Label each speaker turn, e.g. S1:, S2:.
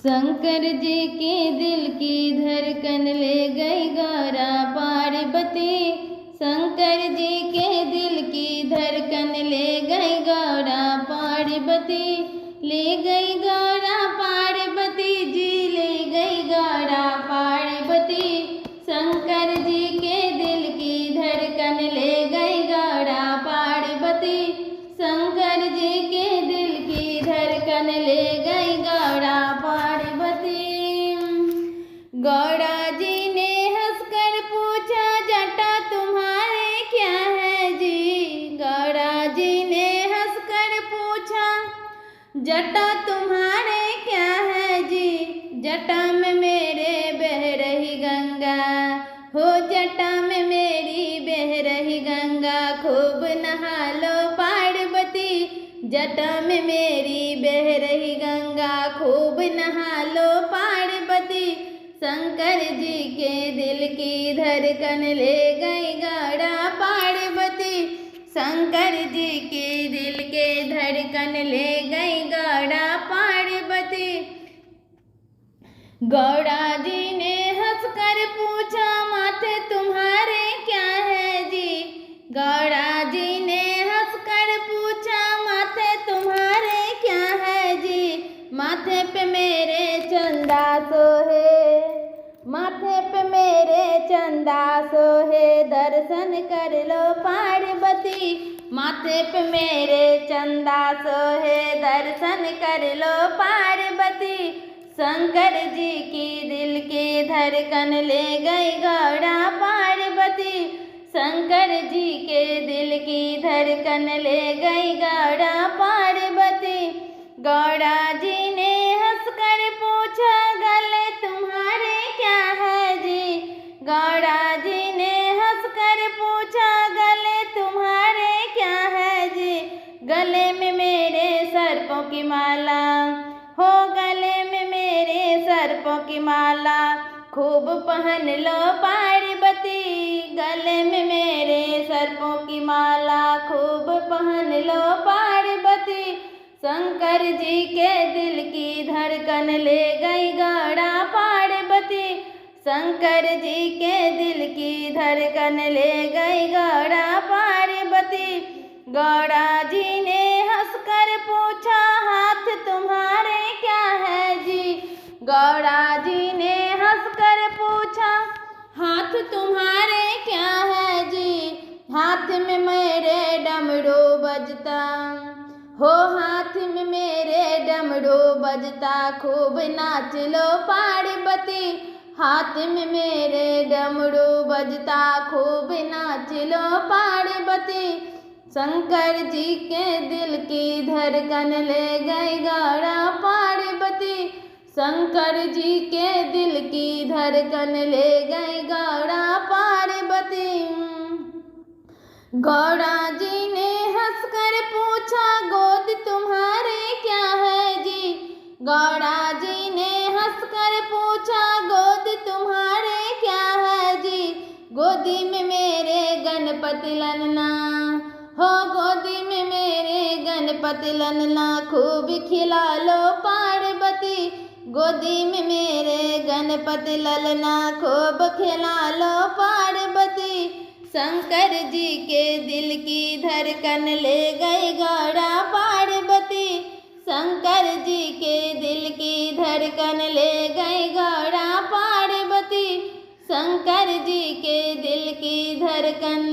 S1: शंकर जी के दिल की धड़कन ले गई गौरा पार्वती। शंकर जी के दिल की धड़कन ले गई गौरा पार्वती। ले गई गौरा पार्वती जी, ले गई गौरा पार्वती। शंकर जी के दिल की धड़कन ले गई गौरा पार्वती। शंकर जी के दिल की धड़कन ले गई गौरा पार्वती। गौरा जी ने हंसकर पूछा, जटा तुम्हारे क्या है जी। गौरा जी ने हंसकर पूछा, जटा तुम्हारे क्या है जी। जटा में मेरे बह रही गंगा, हो जटा में मेरी बह रही गंगा। खूब नहा लो पार्वती, जटा में मेरी बह रही गंगा। खूब नहा लो पार्वती। शंकर जी के दिल की धड़कन ले गई गौरा पार्वती। शंकर जी के दिल के धड़कन ले गई गौरा पार्वती। गौरा जी ने हंसकर पूछा, माथे तुम्हारे क्या है जी। गौरा जी ने हंसकर पूछा, माथे तुम्हारे क्या है जी। माथे पे मेरे चंदा सोहे, माथे पे मेरे चंदा सोहे। दर्शन कर लो पार्वती, माथे पे मेरे चंदा सोहे। दर्शन कर लो पार्वती। शंकर जी की दिल की धड़कन ले गई गौरा पार्वती। शंकर जी के दिल की धड़कन ले गई गौरा पार्वती। गौरा जी ने हंसकर पूछा, गले तुम्हारे क्या है जी। गौरा जी ने हंसकर पूछा, गले तुम्हारे क्या है जी। गले में मेरे सर्पों की माला, हो गले में मेरे सर्पों की माला। खूब पहन लो पार्वती, गले में मेरे सर्पों की माला। खूब पहन लो पार्वती। शंकर जी के दिल की धड़कन ले गई गौरा पार्वती। शंकर जी के दिल की धड़कन ले गई गौरा पार्वती। गौरा जी ने हंसकर पूछा, हाथ तुम्हारे क्या है जी। गौरा जी ने हंसकर पूछा, हाथ तुम्हारे क्या है जी। हाथ में मेरे डमरू बजता, हो हाथ में मेरे डमरू बजता। खूब नाच लो पार्वती, हाथ में मेरे डमरू बजता। खूब नाच लो पार्वती। शंकर जी के दिल की धड़कन ले गई गौरा पार्वती। शंकर जी के दिल की धड़कन ले गई गौरा पार्वती। गौरा जी ने हंसकर पूछा, गोद तुम्हारे क्या है जी। गौरा जी ने हंसकर पूछा, गोद तुम्हारे क्या है जी। गोदी में मेरे गणपति ललना, हो गोदी में मेरे गणपति ललना। खूब खिला लो पार्वती, गोदी में मेरे गणपति ललना। खूब खिला लो पार्वती। शंकर जी के दिल की धड़कन ले गई गौरा पार्वती। शंकर जी के दिल की धड़कन ले गई गौरा पार्वती। शंकर जी के दिल की धड़कन